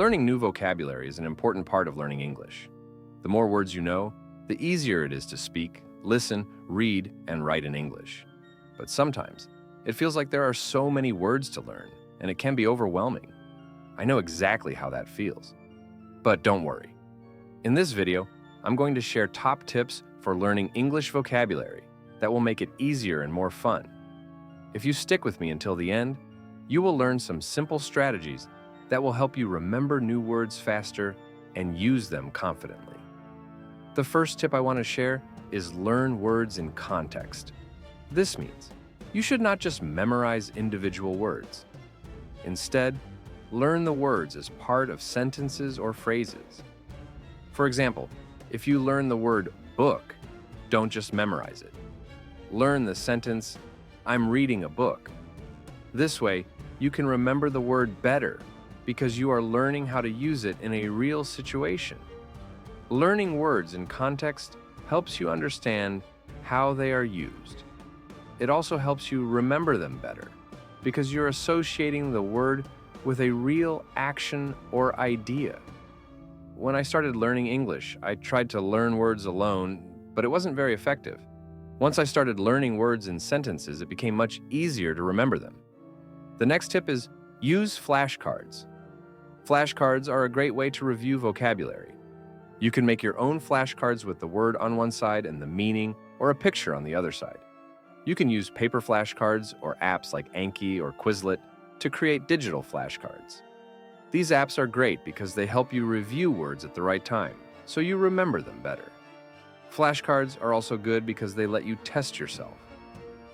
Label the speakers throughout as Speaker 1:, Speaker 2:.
Speaker 1: Learning new vocabulary is an important part of learning English. The more words you know, the easier it is to speak, listen, read, and write in English. But sometimes, it feels like there are so many words to learn, and it can be overwhelming. I know exactly how that feels. But don't worry. In this video, I'm going to share top tips for learning English vocabulary that will make it easier and more fun. If you stick with me until the end, you will learn some simple strategies that will help you remember new words faster and use them confidently. The first tip I want to share is learn words in context. This means you should not just memorize individual words. Instead, learn the words as part of sentences or phrases. For example, if you learn the word book, don't just memorize it. Learn the sentence, "I'm reading a book." This way, you can remember the word better because you are learning how to use it in a real situation. Learning words in context helps you understand how they are used. It also helps you remember them better because you're associating the word with a real action or idea. When I started learning English, I tried to learn words alone, but it wasn't very effective. Once I started learning words in sentences, it became much easier to remember them. The next tip is use flashcards. Flashcards are a great way to review vocabulary. You can make your own flashcards with the word on one side and the meaning or a picture on the other side. You can use paper flashcards or apps like Anki or Quizlet to create digital flashcards. These apps are great because they help you review words at the right time, so you remember them better. Flashcards are also good because they let you test yourself.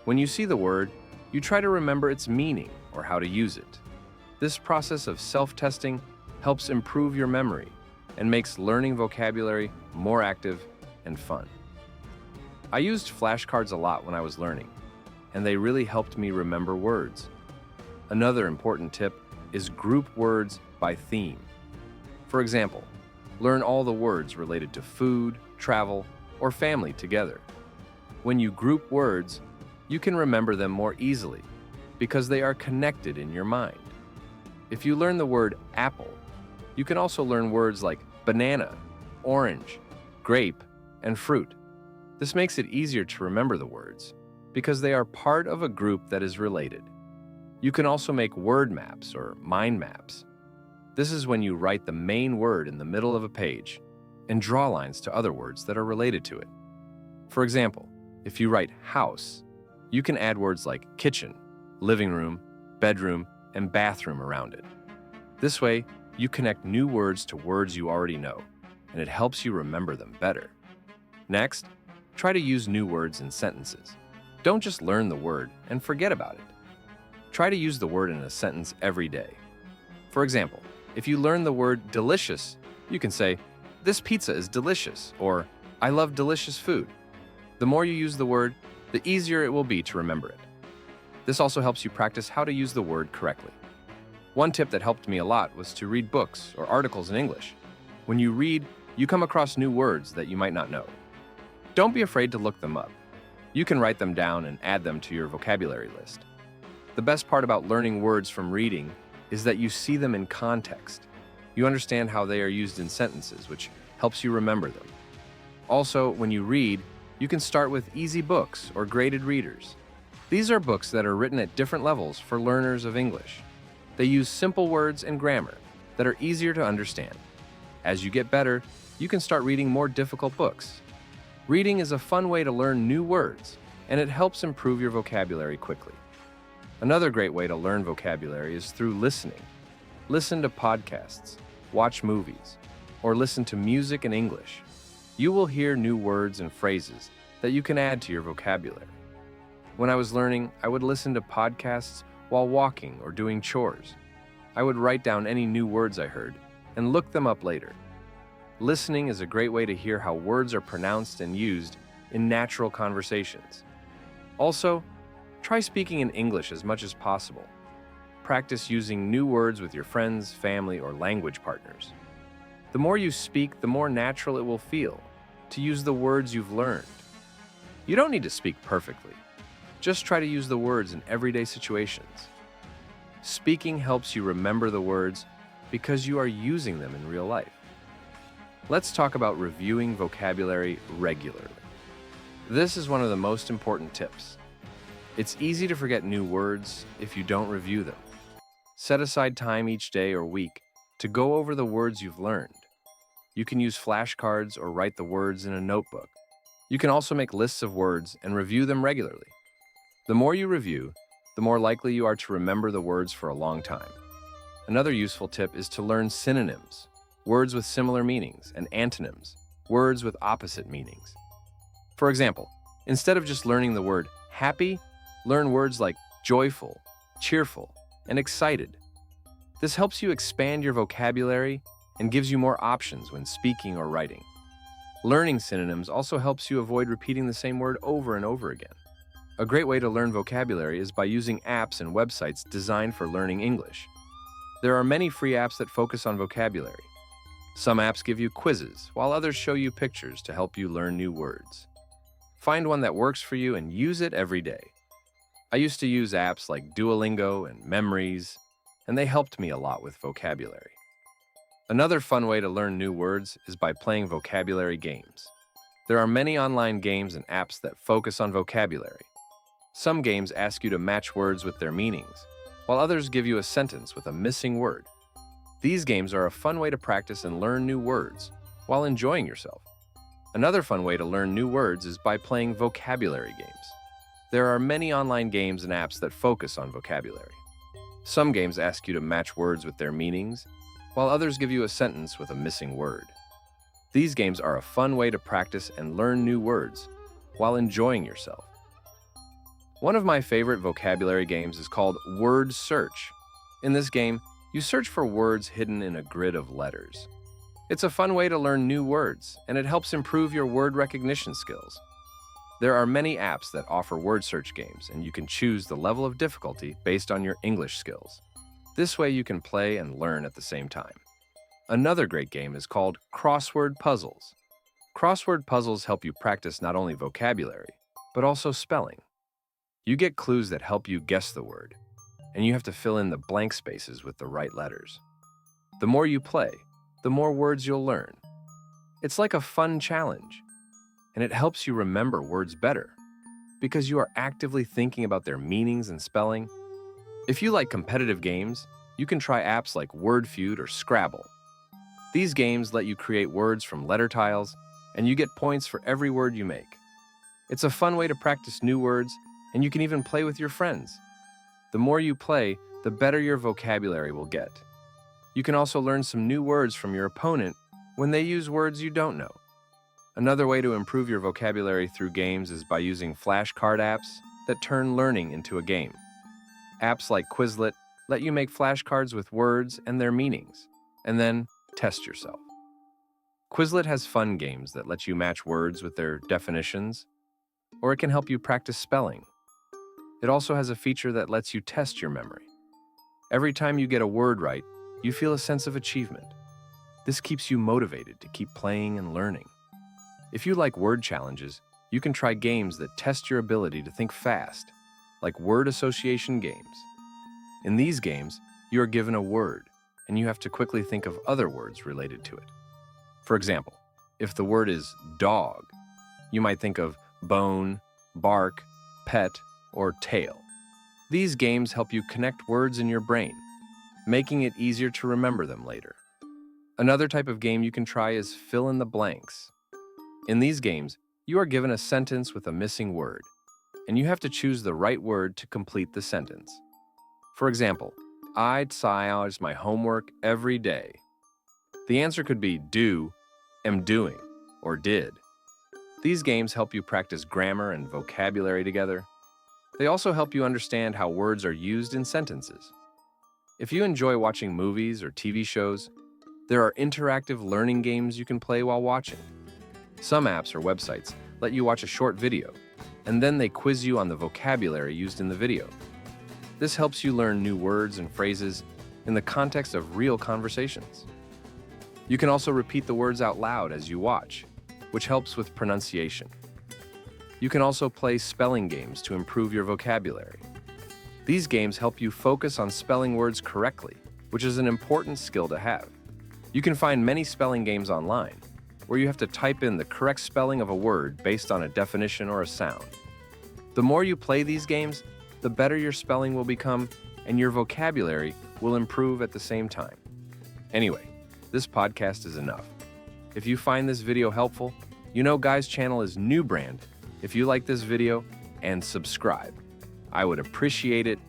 Speaker 1: When you see the word, you try to remember its meaning or how to use it. This process of self-testing helps improve your memory and makes learning vocabulary more active and fun. I used flashcards a lot when I was learning, and they really helped me remember words. Another important tip is group words by theme. For example, learn all the words related to food, travel, or family together. When you group words, you can remember them more easily because they are connected in your mind. If you learn the word apple, you can also learn words like banana, orange, grape, and fruit. This makes it easier to remember the words because they are part of a group that is related. You can also make word maps or mind maps. This is when you write the main word in the middle of a page and draw lines to other words that are related to it. For example, if you write house, you can add words like kitchen, living room, bedroom, and bathroom around it. This way, you connect new words to words you already know, and it helps you remember them better. Next, try to use new words in sentences. Don't just learn the word and forget about it. Try to use the word in a sentence every day. For example, if you learn the word delicious, you can say, "This pizza is delicious," or "I love delicious food." The more you use the word, the easier it will be to remember it. This also helps you practice how to use the word correctly. One tip that helped me a lot was to read books or articles in English. When you read, you come across new words that you might not know. Don't be afraid to look them up. You can write them down and add them to your vocabulary list. The best part about learning words from reading is that you see them in context. You understand how they are used in sentences, which helps you remember them. Also, when you read, you can start with easy books or graded readers. These are books that are written at different levels for learners of English. They use simple words and grammar that are easier to understand. As you get better, you can start reading more difficult books. Reading is a fun way to learn new words, and it helps improve your vocabulary quickly. Another great way to learn vocabulary is through listening. Listen to podcasts, watch movies, or listen to music in English. You will hear new words and phrases that you can add to your vocabulary. When I was learning, I would listen to podcasts while walking or doing chores. I would write down any new words I heard and look them up later. Listening is a great way to hear how words are pronounced and used in natural conversations. Also, try speaking in English as much as possible. Practice using new words with your friends, family, or language partners. The more you speak, the more natural it will feel to use the words you've learned. You don't need to speak perfectly. Just try to use the words in everyday situations. Speaking helps you remember the words because you are using them in real life. Let's talk about reviewing vocabulary regularly. This is one of the most important tips. It's easy to forget new words if you don't review them. Set aside time each day or week to go over the words you've learned. You can use flashcards or write the words in a notebook. You can also make lists of words and review them regularly. The more you review, the more likely you are to remember the words for a long time. Another useful tip is to learn synonyms, words with similar meanings, and antonyms, words with opposite meanings. For example, instead of just learning the word happy, learn words like joyful, cheerful, and excited. This helps you expand your vocabulary and gives you more options when speaking or writing. Learning synonyms also helps you avoid repeating the same word over and over again. A great way to learn vocabulary is by using apps and websites designed for learning English. There are many free apps that focus on vocabulary. Some apps give you quizzes, while others show you pictures to help you learn new words. Find one that works for you and use it every day. I used to use apps like Duolingo and Memories, and they helped me a lot with vocabulary. Another fun way to learn new words is by playing vocabulary games. There are many online games and apps that focus on vocabulary. Some games ask you to match words with their meanings, while others give you a sentence with a missing word. These games are a fun way to practice and learn new words while enjoying yourself. Another fun way to learn new words is by playing vocabulary games. There are many online games and apps that focus on vocabulary. Some games ask you to match words with their meanings, while others give you a sentence with a missing word. These games are a fun way to practice and learn new words while enjoying yourself. One of my favorite vocabulary games is called Word Search. In this game, you search for words hidden in a grid of letters. It's a fun way to learn new words, and it helps improve your word recognition skills. There are many apps that offer word search games, and you can choose the level of difficulty based on your English skills. This way you can play and learn at the same time. Another great game is called crossword puzzles. Crossword puzzles help you practice not only vocabulary, but also spelling. You get clues that help you guess the word, and you have to fill in the blank spaces with the right letters. The more you play, the more words you'll learn. It's like a fun challenge, and it helps you remember words better because you are actively thinking about their meanings and spelling. If you like competitive games, you can try apps like Wordfeud or Scrabble. These games let you create words from letter tiles, and you get points for every word you make. It's a fun way to practice new words, and you can even play with your friends. The more you play, the better your vocabulary will get. You can also learn some new words from your opponent when they use words you don't know. Another way to improve your vocabulary through games is by using flashcard apps that turn learning into a game. Apps like Quizlet let you make flashcards with words and their meanings, and then test yourself. Quizlet has fun games that let you match words with their definitions, or it can help you practice spelling. It also has a feature that lets you test your memory. Every time you get a word right, you feel a sense of achievement. This keeps you motivated to keep playing and learning. If you like word challenges, you can try games that test your ability to think fast, like word association games. In these games, you are given a word, and you have to quickly think of other words related to it. For example, if the word is dog, you might think of bone, bark, pet, or tail. These games help you connect words in your brain, making it easier to remember them later. Another type of game you can try is fill in the blanks. In these games, you are given a sentence with a missing word, and you have to choose the right word to complete the sentence. For example, I tries my homework every day. The answer could be do, am doing, or did. These games help you practice grammar and vocabulary together. They also help you understand how words are used in sentences. If you enjoy watching movies or TV shows, there are interactive learning games you can play while watching. Some apps or websites let you watch a short video, and then they quiz you on the vocabulary used in the video. This helps you learn new words and phrases in the context of real conversations. You can also repeat the words out loud as you watch, which helps with pronunciation. You can also play spelling games to improve your vocabulary. These games help you focus on spelling words correctly which is an important skill to have. You can find many spelling games online, where you have to type in the correct spelling of a word based on a definition or a sound. The more you play these games, the better your spelling will become, and your vocabulary will improve at the same time. Anyway, this podcast is enough. If you find this video helpful, you know Guy's channel is New Brand. If you like this video, and subscribe. I would appreciate it